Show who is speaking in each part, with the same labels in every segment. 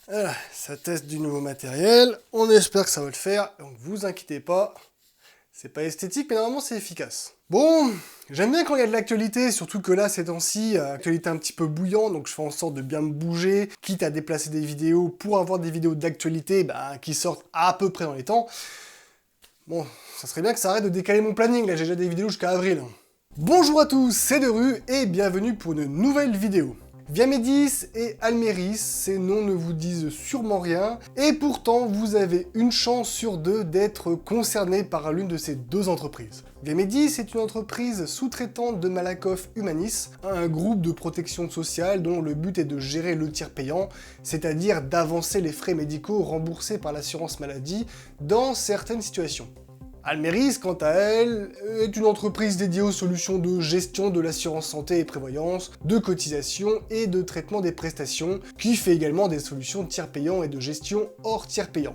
Speaker 1: Voilà, ça teste du nouveau matériel, on espère que ça va le faire, donc vous inquiétez pas, c'est pas esthétique mais normalement c'est efficace. Bon, j'aime bien quand il y a de l'actualité, surtout que là ces temps-ci, l'actualité un petit peu bouillante, donc je fais en sorte de bien me bouger, quitte à déplacer des vidéos pour avoir des vidéos d'actualité qui sortent à peu près dans les temps. Bon, ça serait bien que ça arrête de décaler mon planning, là j'ai déjà des vidéos jusqu'à avril. Bonjour à tous, c'est Deru et bienvenue pour une nouvelle vidéo. Viamedis et Almeris, ces noms ne vous disent sûrement rien, et pourtant vous avez une chance sur deux d'être concerné par l'une de ces deux entreprises. Viamedis est une entreprise sous-traitante de Malakoff Humanis, un groupe de protection sociale dont le but est de gérer le tiers payant, c'est-à-dire d'avancer les frais médicaux remboursés par l'assurance maladie dans certaines situations. Almeris, quant à elle, est une entreprise dédiée aux solutions de gestion de l'assurance santé et prévoyance, de cotisation et de traitement des prestations, qui fait également des solutions de tiers payants et de gestion hors tiers payant.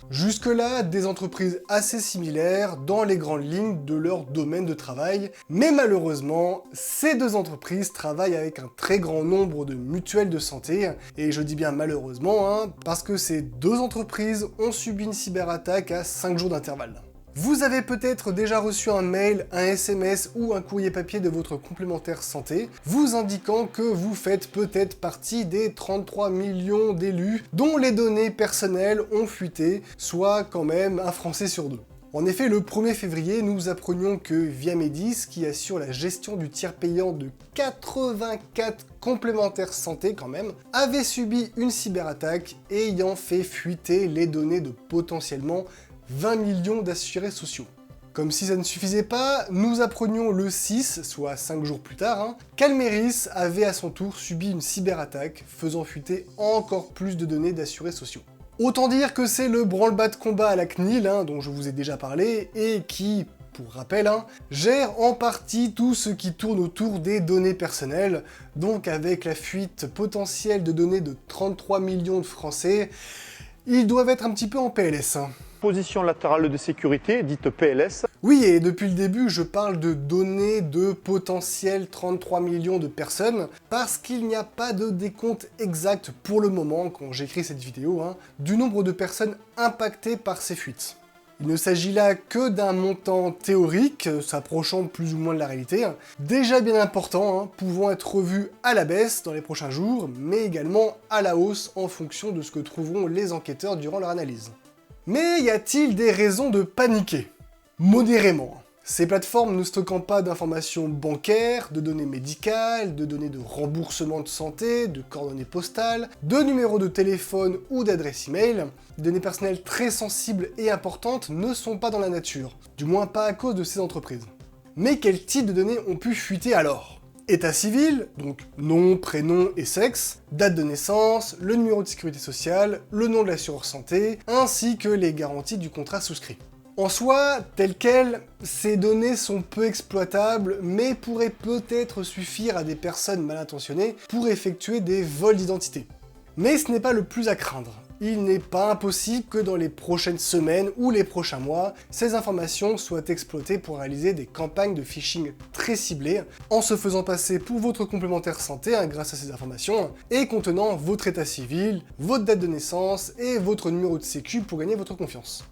Speaker 1: Jusque-là, des entreprises assez similaires dans les grandes lignes de leur domaine de travail, mais malheureusement, ces deux entreprises travaillent avec un très grand nombre de mutuelles de santé, et je dis bien malheureusement, parce que ces deux entreprises ont subi une cyberattaque à 5 jours d'intervalle. Vous avez peut-être déjà reçu un mail, un SMS ou un courrier papier de votre complémentaire santé, vous indiquant que vous faites peut-être partie des 33 millions d'élus dont les données personnelles ont fuité, soit quand même un Français sur deux. En effet, le 1er février, nous apprenions que Viamedis, qui assure la gestion du tiers payant de 84 complémentaires santé quand même, avait subi une cyberattaque ayant fait fuiter les données de potentiellement 20 millions d'assurés sociaux. Comme si ça ne suffisait pas, nous apprenions le 6, soit 5 jours plus tard, qu'Almeris avait à son tour subi une cyberattaque, faisant fuiter encore plus de données d'assurés sociaux. Autant dire que c'est le branle-bas de combat à la CNIL, dont je vous ai déjà parlé, et qui, pour rappel, gère en partie tout ce qui tourne autour des données personnelles, donc avec la fuite potentielle de données de 33 millions de Français, ils doivent être un petit peu en PLS.
Speaker 2: Position latérale de sécurité, dite PLS.
Speaker 1: Oui, et depuis le début, je parle de données de potentiels 33 millions de personnes, parce qu'il n'y a pas de décompte exact pour le moment, quand j'écris cette vidéo, du nombre de personnes impactées par ces fuites. Il ne s'agit là que d'un montant théorique, s'approchant plus ou moins de la réalité, déjà bien important, pouvant être revu à la baisse dans les prochains jours, mais également à la hausse en fonction de ce que trouveront les enquêteurs durant leur analyse. Mais y a-t-il des raisons de paniquer? Modérément. Ces plateformes ne stockant pas d'informations bancaires, de données médicales, de données de remboursement de santé, de coordonnées postales, de numéros de téléphone ou d'adresse email, des données personnelles très sensibles et importantes ne sont pas dans la nature, du moins pas à cause de ces entreprises. Mais quel type de données ont pu fuiter alors? État civil, donc nom, prénom et sexe, date de naissance, le numéro de sécurité sociale, le nom de l'assureur santé, ainsi que les garanties du contrat souscrit. En soi, telles quelles, ces données sont peu exploitables, mais pourraient peut-être suffire à des personnes mal intentionnées pour effectuer des vols d'identité. Mais ce n'est pas le plus à craindre. Il n'est pas impossible que dans les prochaines semaines ou les prochains mois, ces informations soient exploitées pour réaliser des campagnes de phishing très ciblées, en se faisant passer pour votre complémentaire santé grâce à ces informations, et contenant votre état civil, votre date de naissance et votre numéro de sécu pour gagner votre confiance.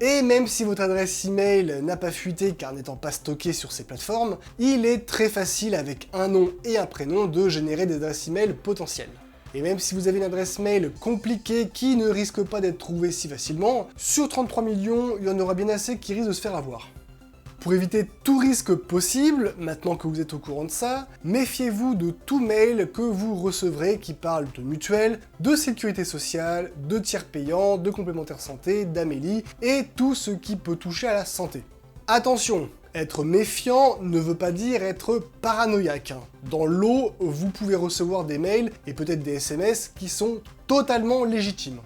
Speaker 1: Et même si votre adresse email n'a pas fuité car n'étant pas stockée sur ces plateformes, il est très facile avec un nom et un prénom de générer des adresses email potentielles. Et même si vous avez une adresse mail compliquée qui ne risque pas d'être trouvée si facilement, sur 33 millions, il y en aura bien assez qui risquent de se faire avoir. Pour éviter tout risque possible, maintenant que vous êtes au courant de ça, méfiez-vous de tout mail que vous recevrez qui parle de mutuelle, de sécurité sociale, de tiers payants, de complémentaires santé, d'Amélie et tout ce qui peut toucher à la santé. Attention, être méfiant ne veut pas dire être paranoïaque. Dans l'eau, vous pouvez recevoir des mails et peut-être des SMS qui sont totalement légitimes.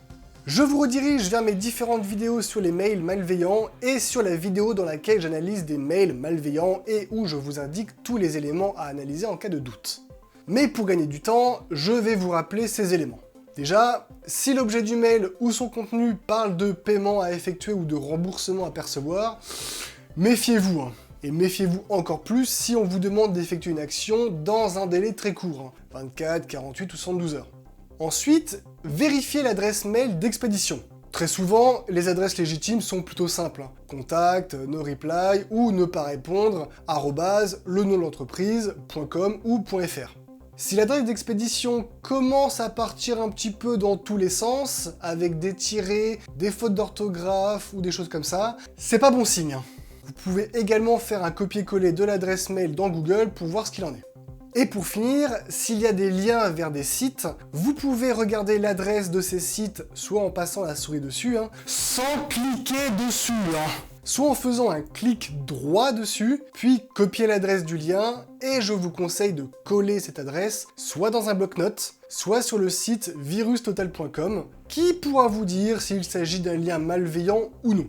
Speaker 1: Je vous redirige vers mes différentes vidéos sur les mails malveillants et sur la vidéo dans laquelle j'analyse des mails malveillants et où je vous indique tous les éléments à analyser en cas de doute. Mais pour gagner du temps, je vais vous rappeler ces éléments. Déjà, si l'objet du mail ou son contenu parle de paiement à effectuer ou de remboursement à percevoir, méfiez-vous, et méfiez-vous encore plus si on vous demande d'effectuer une action dans un délai très court, 24, 48 ou 112 heures. Ensuite, vérifiez l'adresse mail d'expédition. Très souvent, les adresses légitimes sont plutôt simples. Contact, no reply ou ne pas répondre, @lenomdel'entreprise.com ou .fr. Si l'adresse d'expédition commence à partir un petit peu dans tous les sens, avec des tirets, des fautes d'orthographe ou des choses comme ça, c'est pas bon signe. Vous pouvez également faire un copier-coller de l'adresse mail dans Google pour voir ce qu'il en est. Et pour finir, s'il y a des liens vers des sites, vous pouvez regarder l'adresse de ces sites, soit en passant la souris dessus, sans cliquer dessus, soit en faisant un clic droit dessus, puis copier l'adresse du lien, et je vous conseille de coller cette adresse, soit dans un bloc-notes, soit sur le site virustotal.com, qui pourra vous dire s'il s'agit d'un lien malveillant ou non.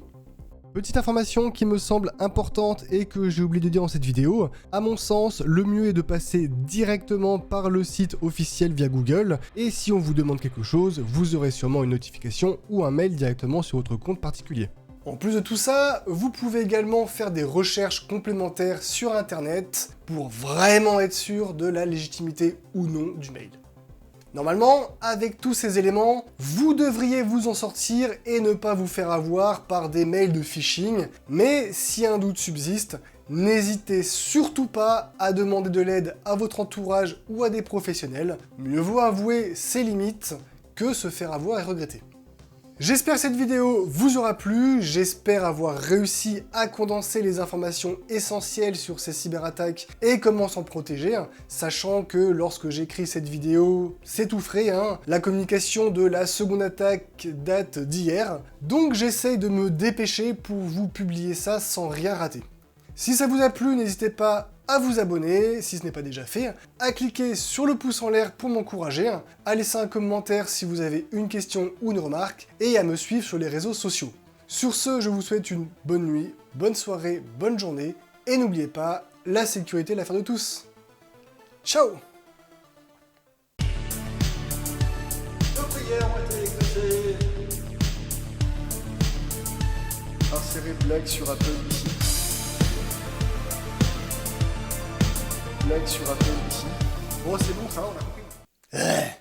Speaker 1: Petite information qui me semble importante et que j'ai oublié de dire dans cette vidéo, à mon sens, le mieux est de passer directement par le site officiel via Google, et si on vous demande quelque chose, vous aurez sûrement une notification ou un mail directement sur votre compte particulier. En plus de tout ça, vous pouvez également faire des recherches complémentaires sur internet pour vraiment être sûr de la légitimité ou non du mail. Normalement, avec tous ces éléments, vous devriez vous en sortir et ne pas vous faire avoir par des mails de phishing, mais si un doute subsiste, n'hésitez surtout pas à demander de l'aide à votre entourage ou à des professionnels. Mieux vaut avouer ses limites que se faire avoir et regretter. J'espère que cette vidéo vous aura plu, j'espère avoir réussi à condenser les informations essentielles sur ces cyberattaques et comment s'en protéger, sachant que lorsque j'écris cette vidéo, c'est tout frais, la communication de la seconde attaque date d'hier, donc j'essaye de me dépêcher pour vous publier ça sans rien rater. Si ça vous a plu, n'hésitez pas à vous abonner, si ce n'est pas déjà fait, à cliquer sur le pouce en l'air pour m'encourager, à laisser un commentaire si vous avez une question ou une remarque, et à me suivre sur les réseaux sociaux. Sur ce, je vous souhaite une bonne nuit, bonne soirée, bonne journée, et n'oubliez pas, la sécurité est l'affaire de tous. Ciao!
Speaker 3: Nos prières ont été exaucées.
Speaker 1: Insérer blague sur Apple ici. Blague sur Apple ici. Bon, c'est bon, ça, on a compris.